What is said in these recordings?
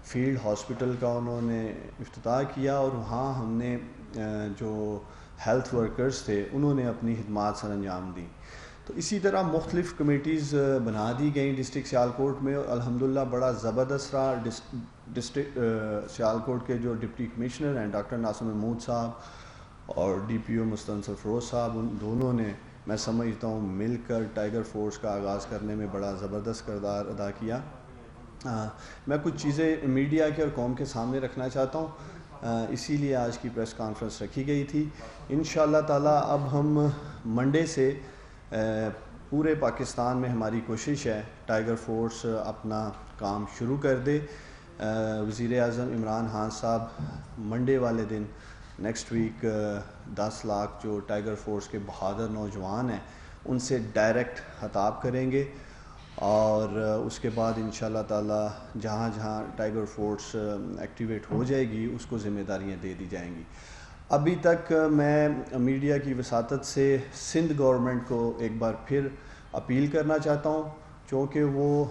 Field hospital کا انہوں نے افتتاح کیا، اور وہاں ہم نے جو ہیلتھ ورکرز تھے انہوں نے اپنی خدمات سر انجام دیں۔ تو اسی طرح مختلف کمیٹیز بنا دی گئیں ڈسٹرکٹ سیالکوٹ میں، اور الحمدللہ بڑا زبردست رہا۔ ڈسٹرکٹ سیالکوٹ کے جو ڈپٹی کمشنر ہیں ڈاکٹر ناصر محمود صاحب اور ڈی پی او مستنصر فیروز صاحب، ان دونوں نے میں سمجھتا ہوں مل کر ٹائیگر فورس کا آغاز کرنے میں بڑا زبردست کردار ادا کیا۔ میں کچھ چیزیں میڈیا کے اور قوم کے سامنے رکھنا چاہتا ہوں، اسی لیے آج کی پریس کانفرنس رکھی گئی تھی۔ انشاءاللہ تعالی اب ہم منڈے سے پورے پاکستان میں ہماری کوشش ہے ٹائیگر فورس اپنا کام شروع کر دے۔ وزیر اعظم عمران خان صاحب منڈے والے دن نیکسٹ ویک 10 لاکھ جو ٹائیگر فورس کے بہادر نوجوان ہیں ان سے ڈائریکٹ خطاب کریں گے، اور اس کے بعد انشاءاللہ تعالی جہاں جہاں ٹائیگر فورس ایکٹیویٹ ہو جائے گی اس کو ذمہ داریاں دے دی جائیں گی۔ ابھی تک میں میڈیا کی وساطت سے سندھ گورنمنٹ کو ایک بار پھر اپیل کرنا چاہتا ہوں، چونکہ وہ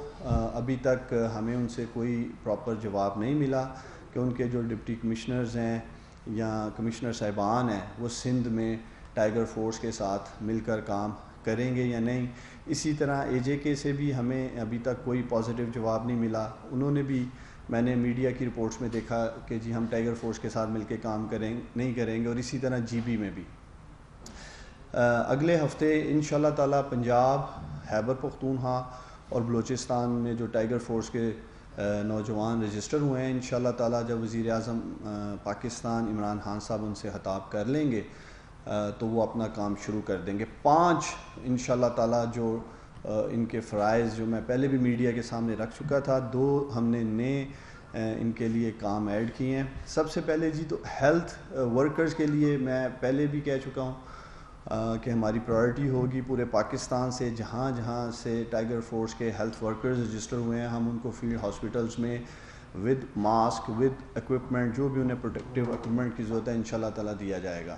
ابھی تک ہمیں ان سے کوئی پراپر جواب نہیں ملا کہ ان کے جو ڈپٹی کمشنرز ہیں یا کمشنر صاحبان ہیں وہ سندھ میں ٹائیگر فورس کے ساتھ مل کر کام کریں گے یا نہیں۔ اسی طرح اے جے کے سے بھی ہمیں ابھی تک کوئی پازیٹیو جواب نہیں ملا، انہوں نے بھی میں نے میڈیا کی رپورٹس میں دیکھا کہ جی ہم ٹائیگر فورس کے ساتھ مل کے کام نہیں کریں گے، اور اسی طرح جی بی میں بھی۔ اگلے ہفتے انشاءاللہ تعالی پنجاب، خیبر پختونخوا اور بلوچستان میں جو ٹائیگر فورس کے نوجوان رجسٹر ہوئے ہیں، انشاءاللہ تعالی جب وزیر اعظم پاکستان عمران خان صاحب ان سے خطاب کر لیں گے تو وہ اپنا کام شروع کر دیں گے۔ 5 انشاءاللہ تعالی جو ان کے فرائض جو میں پہلے بھی میڈیا کے سامنے رکھ چکا تھا، 2 ہم نے نئے ان کے لیے کام ایڈ کیے ہیں۔ سب سے پہلے جی تو ہیلتھ ورکرز کے لیے میں پہلے بھی کہہ چکا ہوں کہ ہماری پرائرٹی ہوگی پورے پاکستان سے جہاں جہاں سے ٹائیگر فورس کے ہیلتھ ورکرز رجسٹر ہوئے ہیں ہم ان کو فیلڈ ہاسپٹلز میں ود ماسک ود ایکوپمنٹ جو بھی انہیں پروٹیکٹیو ایکوپمنٹ کی ضرورت ہے انشاءاللہ تعالی دیا جائے گا۔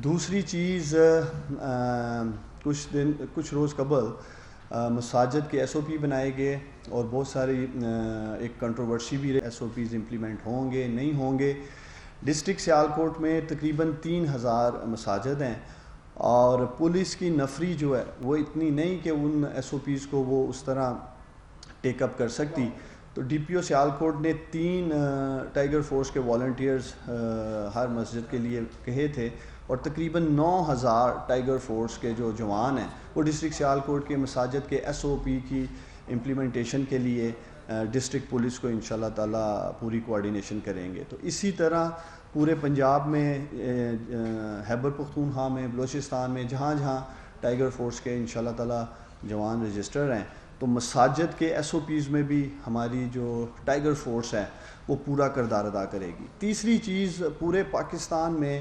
دوسری چیز، کچھ روز قبل مساجد کے ایس او پی بنائے گئے، اور بہت ساری ایک کنٹروورسی بھی ایس او پیز امپلیمنٹ ہوں گے نہیں ہوں گے۔ ڈسٹرکٹ سیالکوٹ میں تقریباً 3000 مساجد ہیں، اور پولیس کی نفری جو ہے وہ اتنی نہیں کہ ان ایس او پیز کو وہ اس طرح ٹیک اپ کر سکتی، تو ڈی پی او سیالکوٹ نے 3 ٹائیگر فورس کے والنٹیئرز ہر مسجد کے لیے کہے تھے، اور تقریباً 9000 ٹائیگر فورس کے جو جوان ہیں وہ ڈسٹرکٹ سیالکوٹ کے مساجد کے ایس او پی کی امپلیمنٹیشن کے لیے ڈسٹرکٹ پولیس کو انشاءاللہ تعالی پوری کوآرڈینیشن کریں گے۔ تو اسی طرح پورے پنجاب میں، خیبر پختونخوا میں، بلوچستان میں جہاں جہاں ٹائیگر فورس کے انشاءاللہ تعالی جوان رجسٹر ہیں تو مساجد کے ایس او پیز میں بھی ہماری جو ٹائیگر فورس ہے وہ پورا کردار ادا کرے گی۔ تیسری چیز، پورے پاکستان میں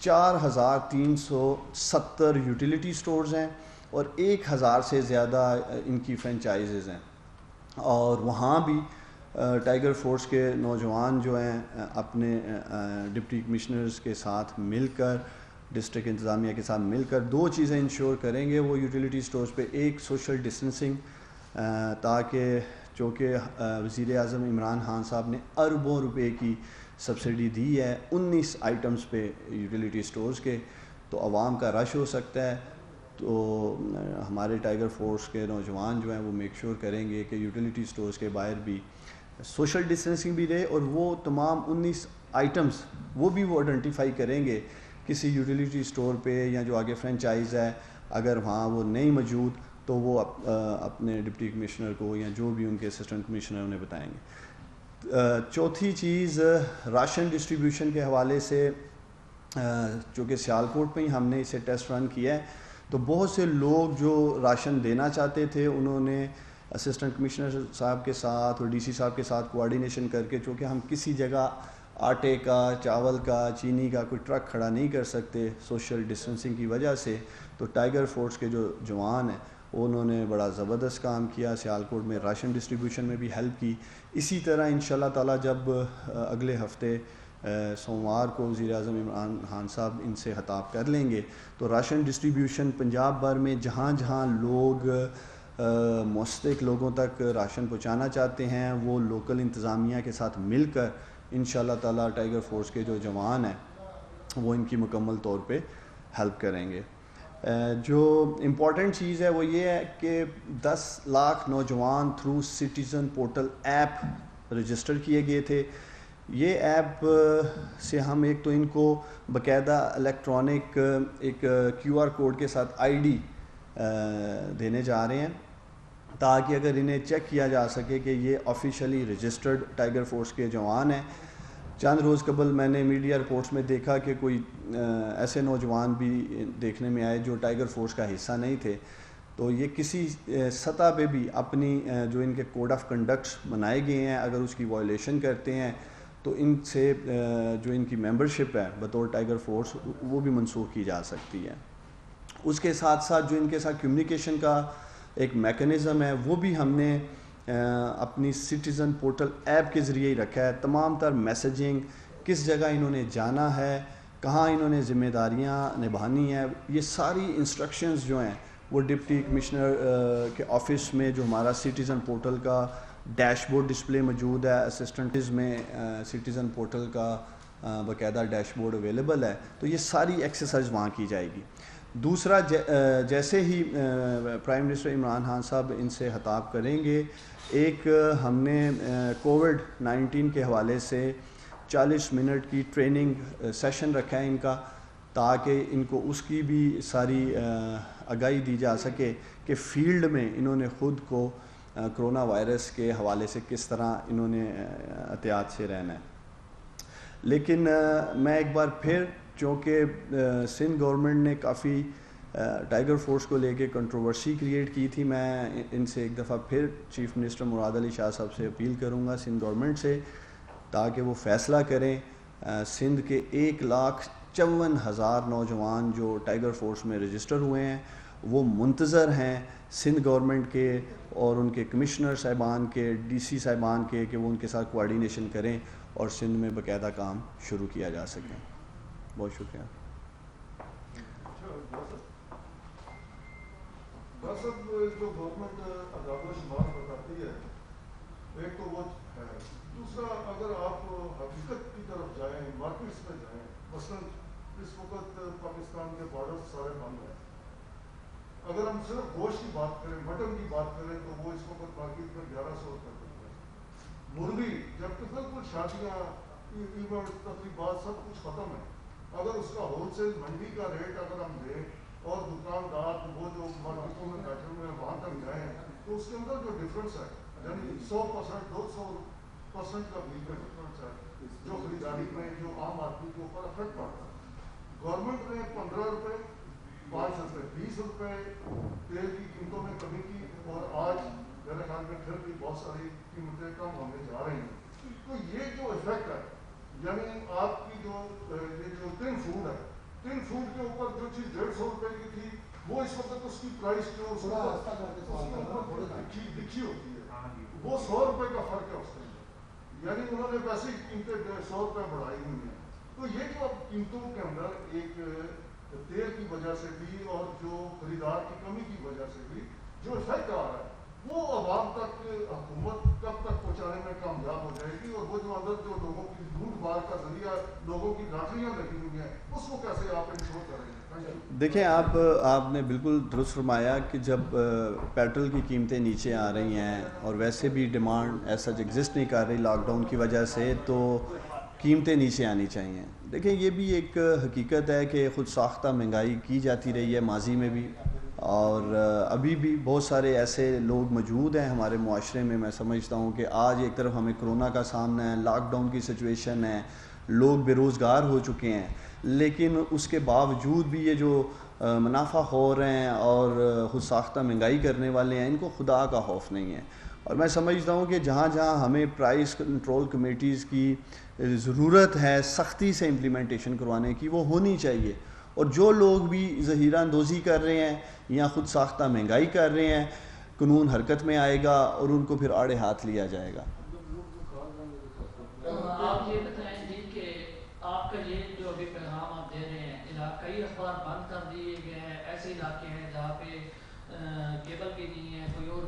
4370 یوٹیلیٹی سٹورز ہیں اور 1000 سے زیادہ ان کی فرینچائزز ہیں، اور وہاں بھی ٹائیگر فورس کے نوجوان جو ہیں اپنے ڈپٹی کمشنرز کے ساتھ مل کر، ڈسٹرکٹ انتظامیہ کے ساتھ مل کر 2 چیزیں انشور کریں گے وہ یوٹیلیٹی سٹورز پہ۔ ایک، سوشل ڈسٹنسنگ، تاکہ چونکہ وزیر اعظم عمران خان صاحب نے اربوں روپے کی سبسڈی دی ہے 19 آئٹمز پہ یوٹیلیٹی سٹورز کے، تو عوام کا رش ہو سکتا ہے، تو ہمارے ٹائیگر فورس کے نوجوان جو ہیں وہ میک شور کریں گے کہ یوٹیلیٹی سٹورز کے باہر بھی سوشل ڈسٹنسنگ بھی رہے، اور وہ تمام 19 آئٹمز وہ آئیڈینٹیفائی کریں گے کسی یوٹیلیٹی سٹور پہ یا جو آگے فرینچائز ہے، اگر وہاں وہ نہیں موجود تو وہ اپنے ڈپٹی کمشنر کو یا جو بھی ان کے اسسٹنٹ کمشنر انہیں بتائیں گے۔ چوتھی چیز، راشن ڈسٹریبیوشن کے حوالے سے، چونکہ سیالکوٹ میں ہی ہم نے اسے ٹیسٹ رن کیا ہے تو بہت سے لوگ جو راشن دینا چاہتے تھے انہوں نے اسسٹنٹ کمشنر صاحب کے ساتھ اور ڈی سی صاحب کے ساتھ کوآرڈینیشن کر کے، چونکہ ہم کسی جگہ آٹے کا، چاول کا، چینی کا کوئی ٹرک کھڑا نہیں کر سکتے سوشل ڈسٹنسنگ کی وجہ سے، تو ٹائیگر فورس کے جو جوان ہیں انہوں نے بڑا زبردست کام کیا، سیالکوٹ میں راشن ڈسٹریبیوشن میں بھی ہیلپ کی۔ اسی طرح انشاءاللہ تعالی جب اگلے ہفتے سوموار کو وزیر اعظم عمران خان صاحب ان سے خطاب کر لیں گے تو راشن ڈسٹریبیوشن پنجاب بھر میں جہاں جہاں لوگ مستحق لوگوں تک راشن پہنچانا چاہتے ہیں وہ لوکل انتظامیہ کے ساتھ مل کر انشاءاللہ تعالیٰ ٹائیگر فورس کے جو جوان ہیں وہ ان کی مکمل طور پہ ہیلپ کریں گے. جو امپورٹنٹ چیز ہے وہ یہ ہے کہ 10 لاکھ نوجوان through citizen portal app register کیے گئے تھے. یہ ایپ سے ہم ایک تو ان کو باقاعدہ الیکٹرانک ایک QR کوڈ کے ساتھ ID دینے جا رہے ہیں تاکہ اگر انہیں چیک کیا جا سکے کہ یہ آفیشلی رجسٹرڈ ٹائیگر فورس کے جوان ہیں. چند روز قبل میں نے میڈیا رپورٹس میں دیکھا کہ کوئی ایسے نوجوان بھی دیکھنے میں آئے جو ٹائیگر فورس کا حصہ نہیں تھے. تو یہ کسی سطح پہ بھی اپنی جو ان کے کوڈ آف کنڈکٹس بنائے گئے ہیں اگر اس کی وائلیشن کرتے ہیں تو ان سے جو ان کی ممبرشپ ہے بطور ٹائیگر فورس وہ بھی منسوخ کی جا سکتی ہے. اس کے ساتھ ساتھ جو ان کے ساتھ کمیونیکیشن کا ایک میکنزم ہے وہ بھی ہم نے اپنی سٹیزن پورٹل ایپ کے ذریعے ہی رکھا ہے. تمام تر میسیجنگ کس جگہ انہوں نے جانا ہے, کہاں انہوں نے ذمہ داریاں نبھانی ہیں, یہ ساری انسٹرکشنز جو ہیں وہ ڈپٹی کمشنر کے آفس میں جو ہمارا سٹیزن پورٹل کا ڈیش بورڈ ڈسپلے موجود ہے, اسسٹنٹز میں سٹیزن پورٹل کا باقاعدہ ڈیش بورڈ اویلیبل ہے, تو یہ ساری ایکسرسائز وہاں کی جائے گی. دوسرا جیسے ہی پرائم منسٹر عمران خان صاحب ان سے خطاب کریں گے, ایک ہم نے کووڈ-19 کے حوالے سے 40 منٹ کی ٹریننگ سیشن رکھا ہے ان کا, تاکہ ان کو اس کی بھی ساری آگاہی دی جا سکے کہ فیلڈ میں انہوں نے خود کو کرونا وائرس کے حوالے سے کس طرح انہوں نے احتیاط سے رہنا ہے. لیکن میں ایک بار پھر, چونکہ سندھ گورنمنٹ نے کافی ٹائیگر فورس کو لے کے کنٹروورسی کریٹ کی تھی, میں ان سے ایک دفعہ پھر چیف منسٹر مراد علی شاہ صاحب سے اپیل کروں گا سندھ گورنمنٹ سے تاکہ وہ فیصلہ کریں. سندھ کے 1,54,000 نوجوان جو ٹائیگر فورس میں رجسٹر ہوئے ہیں وہ منتظر ہیں سندھ گورنمنٹ کے اور ان کے کمشنر صاحبان کے, DC صاحبان کے, کہ وہ ان کے ساتھ کوآرڈینیشن کریں اور سندھ میں باقاعدہ کام شروع کیا جا سکے. بہت شکریہ. جو گورنمنٹ اعداد و شمار بتاتی ہے ایک تو وہ ہے, دوسرا اگر آپ حقیقت کی طرف جائیں, مارکیٹس میں جائیں, مثلاً اس وقت پاکستان کے بارڈر سارے بند ہیں. اگر ہم صرف گوشت کی بات کریں, مٹن کی بات کریں, تو وہ اس وقت مارکیٹ میں 1100 روپے کرتا ہے. مرغی جبکہ بالکل شادیاں, ایونٹ, تقریبات سب کچھ ختم ہے, اگر اس کا ہول سیل منڈی کا ریٹ اگر ہم دیں اور دکاندار وہ جو مارکیٹوں میں بیٹھے ہوئے ہیں وہاں تک جائیں, تو اس کے اندر جو ڈفرینس ہے یعنی 100%, 200% کا بل کا ڈفرینس ہے جو خریداری میں جو عام آدمی کے اوپر افیکٹ پڑتا ہے. گورنمنٹ نے 15 روپے, 5 روپے, 20 روپے تیل کی قیمتوں میں کمی کی, اور آج میرے خیال میں پھر بھی بہت ساری قیمتیں کم ہونے جا رہی ہیں. تو یہ جو افیکٹ ہے یعنی آپ کی یہ جو ٹن فوڈ ہے, ٹن فوڈ کے اوپر جو چیز 150 روپے کی تھی وہ اس وقت اس کی پرائس جو اس کے اوپر لکھی ہوتی ہے وہ 100 روپے کا فرق ہے اس کے اندر, یعنی انہوں نے ویسے ہی قیمتیں 100 روپے بڑھائی ہوئی ہیں. تو یہ جو اب قیمتوں کے اندر ایک تیل کی وجہ سے بھی اور جو خریدار کی کمی کی وجہ سے بھی جو افیکٹ آ رہا ہے وہ عوام تک حکومت کب تک پہنچانے میں کامیاب ہو جائے گی, اور وہ جو اندر جو لوگوں کی لوٹ مار کا ذریعہ لوگوں کی لاٹریاں لگی ہوئی ہیں اس کو کیسے آپ انشور کریں گے؟ دیکھیں آپ نے بالکل درست فرمایا کہ جب پیٹرول کی قیمتیں نیچے آ رہی ہیں اور ویسے بھی ڈیمانڈ ایسا ایگزسٹ نہیں کر رہی لاک ڈاؤن کی وجہ سے, تو قیمتیں نیچے آنی چاہیے. دیکھیں یہ بھی ایک حقیقت ہے کہ خود ساختہ مہنگائی کی جاتی رہی ہے ماضی میں بھی, اور ابھی بھی بہت سارے ایسے لوگ موجود ہیں ہمارے معاشرے میں. میں سمجھتا ہوں کہ آج ایک طرف ہمیں کرونا کا سامنا ہے, لاک ڈاؤن کی سچویشن ہے, لوگ بے روزگار ہو چکے ہیں, لیکن اس کے باوجود بھی یہ جو منافع خور ہیں اور خود ساختہ مہنگائی کرنے والے ہیں ان کو خدا کا خوف نہیں ہے. اور میں سمجھتا ہوں کہ جہاں جہاں ہمیں پرائس کنٹرول کمیٹیز کی ضرورت ہے سختی سے امپلیمنٹیشن کروانے کی, وہ ہونی چاہیے. اور جو لوگ بھی ذخیرہ اندوزی کر رہے ہیں یا خود ساختہ مہنگائی کر رہے ہیں, قانون حرکت میں آئے گا اور ان کو پھر آڑے ہاتھ لیا جائے گا. آپ یہ بتائیں جی کہ آپ کا یہ جو ابھی پیغام آپ دے رہے ہیں, علاقائی اخبار بند کر دیے گئے ہیں, ایسے علاقے ہیں جہاں پہ کیبل بھی نہیں ہے, کوئی اور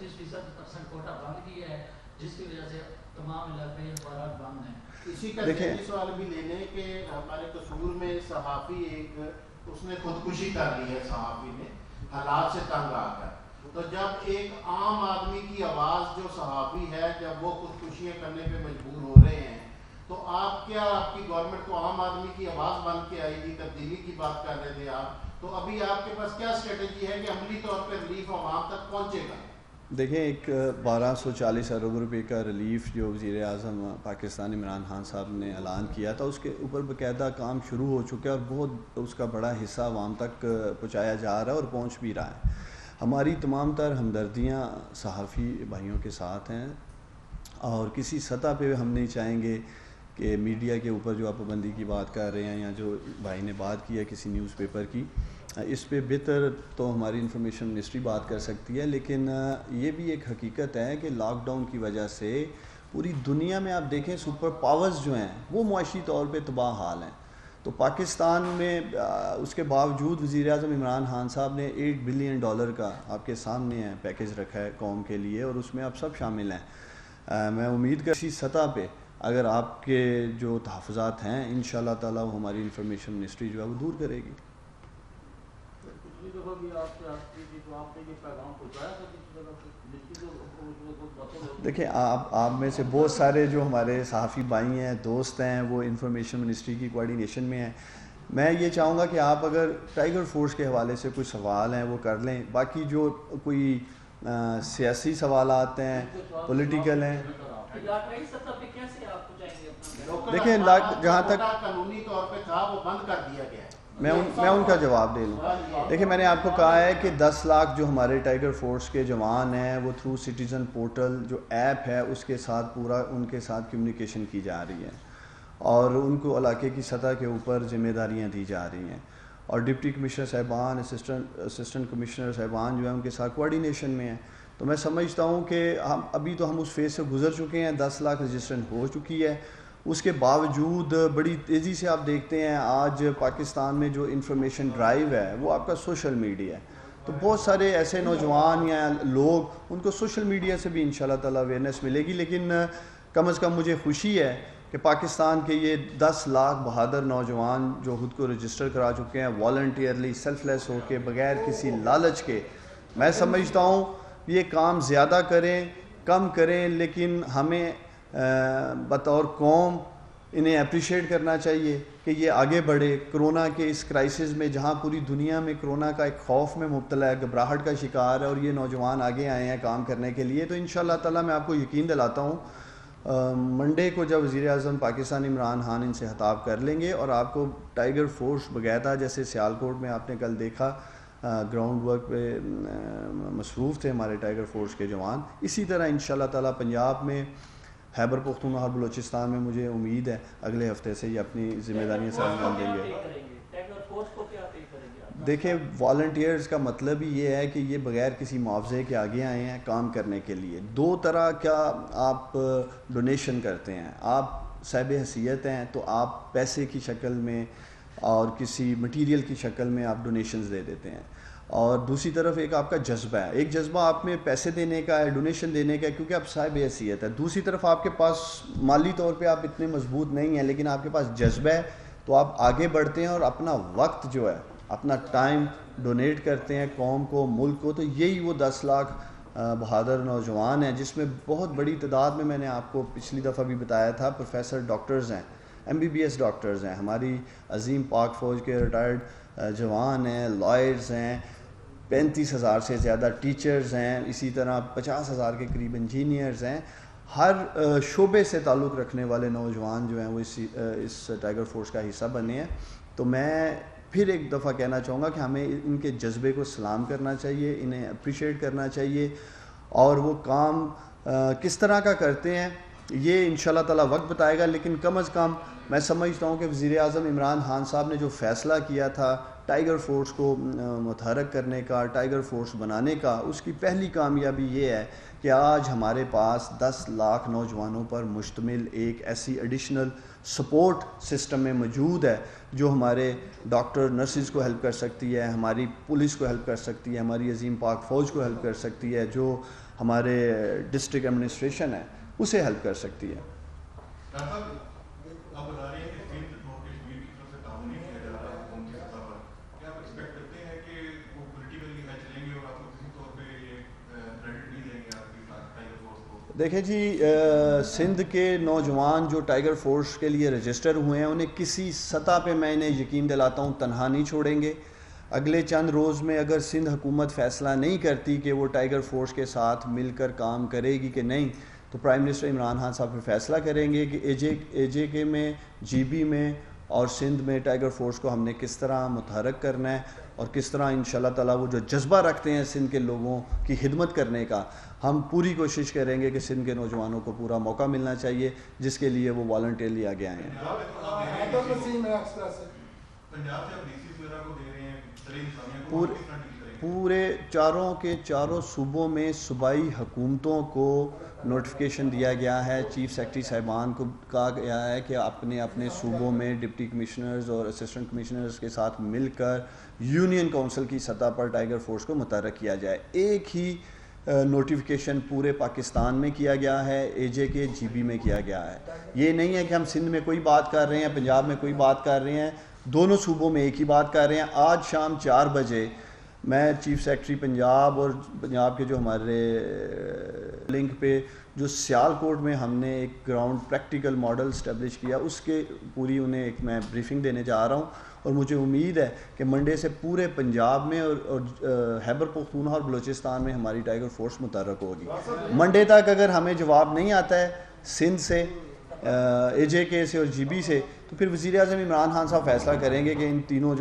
33% کوٹا بند کیا ہے جس کی وجہ سے تمام علاقائی اخبارات بند ہیں. اسی کا سوال بھی لے لیں کہ ہمارے قصور میں صحافی ایک اس نے خودکشی کر لی ہے, صحافی نے حالات سے تنگ آ کر. تو جب ایک عام آدمی کی آواز جو صحافی ہے جب وہ خودکشیاں کرنے پہ مجبور ہو رہے ہیں تو آپ کیا, آپ کی گورنمنٹ کو عام آدمی کی آواز بن کے آئے گی؟ تبدیلی کی بات کر رہے تھے آپ, تو ابھی آپ کے پاس کیا اسٹریٹجی ہے کہ عملی طور پہ ریلیف عوام تک پہنچے گا؟ دیکھیں, ایک 1240 ارب روپے کا ریلیف جو وزیر اعظم پاکستان عمران خان صاحب نے اعلان کیا تھا اس کے اوپر باقاعدہ کام شروع ہو چکا ہے اور بہت اس کا بڑا حصہ عوام تک پہنچایا جا رہا ہے اور پہنچ بھی رہا ہے. ہماری تمام تر ہمدردیاں صحافی بھائیوں کے ساتھ ہیں اور کسی سطح پہ ہم نہیں چاہیں گے کہ میڈیا کے اوپر جو آپ پابندی کی بات کر رہے ہیں یا جو بھائی نے بات کی ہے کسی نیوز پیپر کی, اس پہ بہتر تو ہماری انفارمیشن منسٹری بات کر سکتی ہے. لیکن یہ بھی ایک حقیقت ہے کہ لاک ڈاؤن کی وجہ سے پوری دنیا میں آپ دیکھیں سپر پاورز جو ہیں وہ معاشی طور پہ تباہ حال ہیں. تو پاکستان میں اس کے باوجود وزیر اعظم عمران خان صاحب نے $8 بلین کا آپ کے سامنے ہے پیکیج رکھا ہے قوم کے لیے اور اس میں آپ سب شامل ہیں. میں امید کر اسی سطح پہ اگر آپ کے جو تحفظات ہیں انشاءاللہ تعالیٰ وہ ہماری انفارمیشن منسٹری جو ہے وہ دور کرے گی. دیکھیں, آپ میں سے بہت سارے جو ہمارے صحافی بھائی ہیں, دوست ہیں, وہ انفارمیشن منسٹری کی کوارڈینیشن میں ہیں. میں یہ چاہوں گا کہ آپ اگر ٹائیگر فورس کے حوالے سے کوئی سوال ہیں وہ کر لیں. باقی جو کوئی سیاسی سوالات ہیں, پولیٹیکل ہیں, دیکھیں جہاں تک قانونی طور پہ تھا وہ بند کر دیا گیا ہے. میں ان کا جواب دے لوں. دیکھیں, میں نے آپ کو کہا ہے کہ 10 لاکھ جو ہمارے ٹائیگر فورس کے جوان ہیں وہ تھرو سٹیزن پورٹل جو ایپ ہے اس کے ساتھ پورا ان کے ساتھ کمیونیکیشن کی جا رہی ہے اور ان کو علاقے کی سطح کے اوپر ذمہ داریاں دی جا رہی ہیں اور ڈپٹی کمشنر صاحبان, اسسٹنٹ کمشنر صاحبان جو ہیں ان کے ساتھ کوارڈینیشن میں ہیں. تو میں سمجھتا ہوں کہ ہم اس فیز سے گزر چکے ہیں. 10 لاکھ رجسٹریشن ہو چکی ہے. اس کے باوجود بڑی تیزی سے آپ دیکھتے ہیں آج پاکستان میں جو انفارمیشن ڈرائیو ہے وہ آپ کا سوشل میڈیا ہے. تو بہت سارے ایسے نوجوان یا لوگ ان کو سوشل میڈیا سے بھی انشاءاللہ تعالیٰ اویئرنیس ملے گی. لیکن کم از کم مجھے خوشی ہے کہ پاکستان کے یہ 10 لاکھ بہادر نوجوان جو خود کو رجسٹر کرا چکے ہیں والنٹیئرلی, سیلف لیس ہو کے, بغیر کسی لالچ کے. میں سمجھتا ہوں یہ کام زیادہ کریں کم کریں لیکن ہمیں بطور قوم انہیں اپریشیٹ کرنا چاہیے کہ یہ آگے بڑھے. کرونا کے اس کرائسس میں جہاں پوری دنیا میں کرونا کا ایک خوف میں مبتلا ہے, گھبراہٹ کا شکار ہے, اور یہ نوجوان آگے آئے ہیں کام کرنے کے لیے. تو انشاءاللہ تعالیٰ میں آپ کو یقین دلاتا ہوں منڈے کو جب وزیر اعظم پاکستان عمران خان ان سے خطاب کر لیں گے اور آپ کو ٹائیگر فورس باقاعدہ, جیسے سیالکوٹ میں آپ نے کل دیکھا گراؤنڈ ورک پہ مصروف تھے ہمارے ٹائیگر فورس کے جوان, اسی طرح انشاءاللہ تعالیٰ پنجاب میں, خیبر پختونخوا اور بلوچستان میں مجھے امید ہے اگلے ہفتے سے یہ اپنی ذمہ داریاں سے انجام دیں گے. دیکھیں, والنٹیئرز کا مطلب ہی یہ ہے کہ یہ بغیر کسی معاوضے کے آگے آئے ہیں کام کرنے کے لیے. 2 طرح کا آپ ڈونیشن کرتے ہیں. آپ صاحب حیثیت ہیں تو آپ پیسے کی شکل میں اور کسی مٹیریل کی شکل میں آپ ڈونیشنز دے دیتے ہیں, اور دوسری طرف ایک آپ کا جذبہ ہے. ایک جذبہ آپ میں پیسے دینے کا ہے, ڈونیشن دینے کا ہے کیونکہ آپ صاحب حیثیت ہے. دوسری طرف آپ کے پاس مالی طور پہ آپ اتنے مضبوط نہیں ہیں لیکن آپ کے پاس جذبہ ہے تو آپ آگے بڑھتے ہیں اور اپنا وقت جو ہے, اپنا ٹائم ڈونیٹ کرتے ہیں قوم کو, ملک کو. تو یہی وہ 10 لاکھ بہادر نوجوان ہیں جس میں بہت بڑی تعداد میں نے آپ کو پچھلی دفعہ بھی بتایا تھا پروفیسر ڈاکٹرز ہیں, MBBS ڈاکٹرز ہیں, ہماری عظیم پاک فوج کے ریٹائرڈ جوان ہیں, لائرز ہیں, 35,000 سے زیادہ ٹیچرز ہیں, اسی طرح 50,000 کے قریب انجینئرز ہیں. ہر شعبے سے تعلق رکھنے والے نوجوان جو ہیں وہ اس ٹائیگر فورس کا حصہ بنے ہیں. تو میں پھر ایک دفعہ کہنا چاہوں گا کہ ہمیں ان کے جذبے کو سلام کرنا چاہیے, انہیں اپریشیٹ کرنا چاہیے, اور وہ کام کس طرح کا کرتے ہیں یہ انشاءاللہ تعالیٰ وقت بتائے گا. لیکن کم از کم میں سمجھتا ہوں کہ وزیر اعظم عمران خان صاحب نے جو فیصلہ کیا تھا ٹائیگر فورس کو متحرک کرنے کا, ٹائیگر فورس بنانے کا, اس کی پہلی کامیابی یہ ہے کہ آج ہمارے پاس 10 لاکھ نوجوانوں پر مشتمل ایک ایسی ایڈیشنل سپورٹ سسٹم میں موجود ہے جو ہمارے ڈاکٹر نرسز کو ہیلپ کر سکتی ہے, ہماری پولیس کو ہیلپ کر سکتی ہے, ہماری عظیم پاک فوج کو ہیلپ کر سکتی ہے, جو ہمارے ڈسٹرکٹ ایڈمنسٹریشن ہے اسے ہیلپ کر سکتی ہے. دیکھیں جی, سندھ کے نوجوان جو ٹائیگر فورس کے لیے رجسٹر ہوئے ہیں انہیں کسی سطح پہ میں انہیں یقین دلاتا ہوں تنہا نہیں چھوڑیں گے. اگلے چند روز میں اگر سندھ حکومت فیصلہ نہیں کرتی کہ وہ ٹائیگر فورس کے ساتھ مل کر کام کرے گی کہ نہیں, تو پرائم منسٹر عمران خان صاحب پھر فیصلہ کریں گے کہ اے جے کے میں, جی بی میں اور سندھ میں ٹائیگر فورس کو ہم نے کس طرح متحرک کرنا ہے, اور کس طرح انشاءاللہ تعالیٰ وہ جو جذبہ رکھتے ہیں سندھ کے لوگوں کی خدمت کرنے کا, ہم پوری کوشش کریں گے کہ سندھ کے نوجوانوں کو پورا موقع ملنا چاہیے جس کے لیے وہ والنٹیئرلی آگے آئے ہیں. پورے چاروں کے چاروں صوبوں میں صوبائی حکومتوں کو نوٹیفیکیشن دیا گیا ہے, چیف سیکرٹری صاحبان کو کہا گیا ہے کہ اپنے اپنے صوبوں میں ڈپٹی کمشنرز اور اسسٹنٹ کمشنرز کے ساتھ مل کر یونین کونسل کی سطح پر ٹائیگر فورس کو متحرک کیا جائے. ایک ہی نوٹیفیکیشن پورے پاکستان میں کیا گیا ہے, اے جے کے جی بی میں کیا گیا ہے. یہ نہیں ہے کہ ہم سندھ میں کوئی بات کر رہے ہیں, پنجاب میں کوئی بات کر رہے ہیں, دونوں صوبوں میں ایک ہی بات کر رہے ہیں. آج شام 4 بجے میں چیف سیکرٹری پنجاب اور پنجاب کے جو ہمارے لنک پہ جو سیالکوٹ میں ہم نے ایک گراؤنڈ پریکٹیکل ماڈل اسٹیبلش کیا, اس کے پوری انہیں ایک میں بریفنگ دینے جا رہا ہوں, اور مجھے امید ہے کہ منڈے سے پورے پنجاب میں اور خیبر پختونخوا اور بلوچستان میں ہماری ٹائیگر فورس متحرک ہوگی. منڈے تک اگر ہمیں جواب نہیں آتا ہے سندھ سے, اے جے کے سے اور جی بی سے, تو پھر وزیر اعظم عمران خان صاحب فیصلہ کریں گے کہ ان تینوں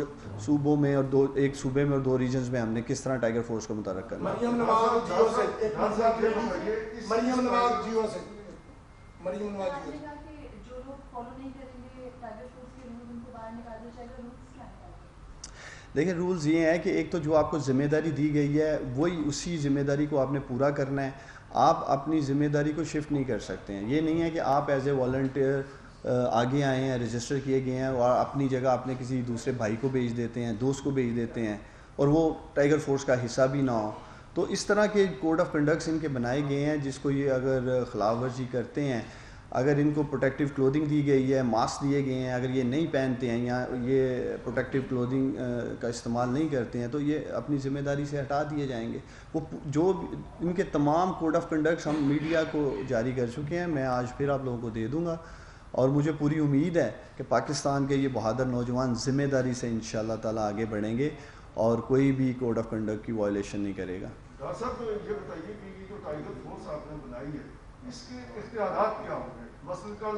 صوبوں میں اور ایک صوبے میں اور 2 ریجنز میں ہم نے کس طرح ٹائیگر فورس کو متحرک کرنا ہے. دیکھیں رولز یہ ہیں کہ ایک تو جو آپ کو ذمہ داری دی گئی ہے وہی اسی ذمہ داری کو آپ نے پورا کرنا ہے. آپ اپنی ذمہ داری کو شفٹ نہیں کر سکتے ہیں. یہ نہیں ہے کہ آپ ایز اے والنٹیئر آگے آئے ہیں, رجسٹر کیے گئے ہیں اور اپنی جگہ اپنے کسی دوسرے بھائی کو بھیج دیتے ہیں, دوست کو بھیج دیتے ہیں اور وہ ٹائیگر فورس کا حصہ بھی نہ ہو. تو اس طرح کے کوڈ آف کنڈکٹس ان کے بنائے گئے ہیں جس کو یہ اگر خلاف ورزی کرتے ہیں, اگر ان کو پروٹیکٹیو کلودنگ دی گئی ہے, ماسک دیے گئے ہیں, اگر یہ نہیں پہنتے ہیں یا یہ پروٹیکٹیو کلودنگ کا استعمال نہیں کرتے ہیں, تو یہ اپنی ذمہ داری سے ہٹا دیے جائیں گے. وہ جو ان کے تمام کوڈ آف کنڈکٹس ہم میڈیا کو جاری کر چکے ہیں, میں آج پھر آپ لوگوں کو دے دوں گا, اور مجھے پوری امید ہے کہ پاکستان کے یہ بہادر نوجوان ذمہ داری سے انشاءاللہ تعالیٰ آگے بڑھیں گے اور کوئی بھی کوڈ آف کنڈکٹ کی وائلیشن نہیں کرے گا. ڈاکٹر صاحب یہ بتائیے کہ یہ جو ٹائیگر فورس آپ نے بنائی ہے اس کے اختیارات کیا ہوں گے؟ مثلاً کل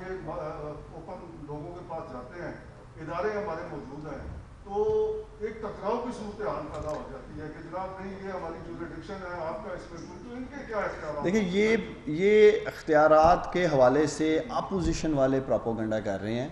یہ اوپن لوگوں کے پاس جاتے ہیں, ادارے ہمارے موجود ہیں, تو ایک ٹکراؤ کی صورتحال پیدا ہو جاتی ہے کہ جناب نہیں یہ ہماری جوریڈکشن ہے, آپ کا اس میں, تو ان کے کیا اختیارات؟ دیکھیں یہ اختیارات کے حوالے سے اپوزیشن والے پراپوگنڈا کر رہے ہیں.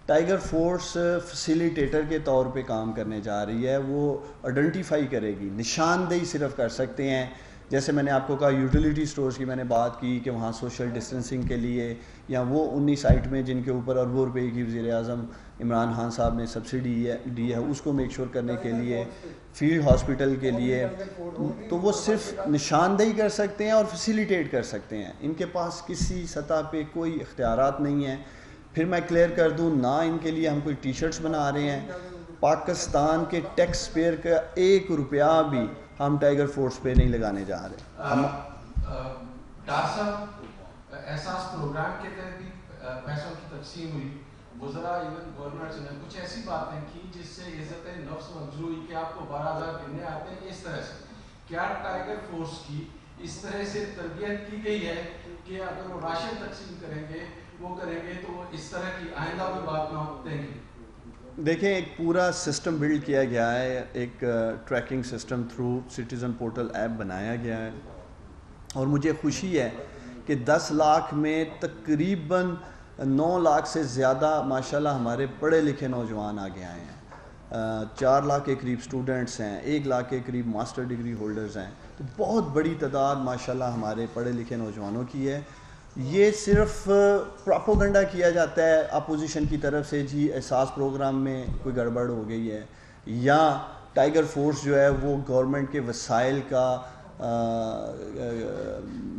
ٹائیگر فورس فیسیلیٹیٹر کے طور پہ کام کرنے جا رہی ہے, وہ آئیڈینٹیفائی کرے گی, نشاندہی صرف کر سکتے ہیں. جیسے میں نے آپ کو کہا یوٹیلیٹی سٹورز کی میں نے بات کی کہ وہاں سوشل ڈسٹینسنگ کے لیے, یا وہ 19 سائٹ میں جن کے اوپر اربوں روپے کی وزیر اعظم عمران خان صاحب نے سبسڈی دی ہے اس کو میک شور کرنے کے لیے, فیلڈ ہاسپٹل کے لیے, تو وہ صرف نشاندہی کر سکتے ہیں اور فیسیلیٹیٹ کر سکتے ہیں. ان کے پاس کسی سطح پہ کوئی اختیارات نہیں ہیں. پھر میں کلیئر کر دوں, نہ ان کے لیے ہم کوئی ٹی شرٹس بنا رہے ہیں. پاکستان کے ٹیکس پیئر کا 1 روپیہ بھی ہم ٹائیگر فورس پہ نہیں لگانے جا رہے. ڈاکٹر صاحب احساس پروگرام کے تحت بھی پیسوں کی تقسیم ہوئی, وزراء ایون گورنر نے کچھ ایسی باتیں کی جس سے عزت نفس مفزوع ہوئی کہ آپ کو 12,000 گننے آتے ہیں. اس طرح سے کیا ٹائیگر فورس کی اس طرح سے تربیت کی گئی ہے کہ اگر وہ راشن تقسیم کریں گے وہ کریں گے تو وہ اس طرح کی آئندہ میں بات نہ دیں گے؟ دیکھیں ایک پورا سسٹم بلڈ کیا گیا ہے, ایک tracking system through citizen portal app بنایا گیا ہے, اور مجھے خوشی ہے کہ 10 لاکھ میں تقریباً 9 لاکھ سے زیادہ ماشاءاللہ ہمارے پڑھے لکھے نوجوان آگے آئے ہیں. 4 لاکھ کے قریب سٹوڈنٹس ہیں, 1 لاکھ کے قریب ماسٹر ڈگری ہولڈرز ہیں. تو بہت بڑی تعداد ماشاءاللہ ہمارے پڑھے لکھے نوجوانوں کی ہے. یہ صرف پراپوگنڈا کیا جاتا ہے اپوزیشن کی طرف سے، جی احساس پروگرام میں کوئی گڑبڑ ہو گئی ہے، یا ٹائیگر فورس جو ہے وہ گورنمنٹ کے وسائل کا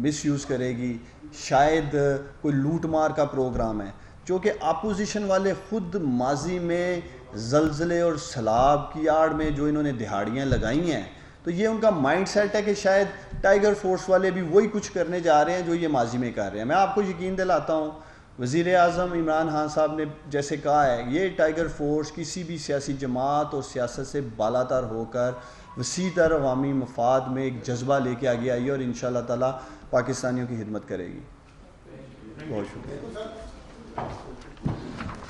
مس یوز کرے گی، شاید کوئی لوٹ مار کا پروگرام ہے، جو کہ اپوزیشن والے خود ماضی میں زلزلے اور سیلاب کی آڑ میں جو انہوں نے دہاڑیاں لگائی ہیں، تو یہ ان کا مائنڈ سیٹ ہے کہ شاید ٹائیگر فورس والے بھی وہی کچھ کرنے جا رہے ہیں جو یہ ماضی میں کر رہے ہیں۔ میں آپ کو یقین دلاتا ہوں، وزیر اعظم عمران خان صاحب نے جیسے کہا ہے، یہ ٹائیگر فورس کسی بھی سیاسی جماعت اور سیاست سے بالاتر ہو کر وسیع تر عوامی مفاد میں ایک جذبہ لے کے آگے آئی ہے، اور انشاءاللہ تعالیٰ پاکستانیوں کی خدمت کرے گی۔ بہت شکریہ۔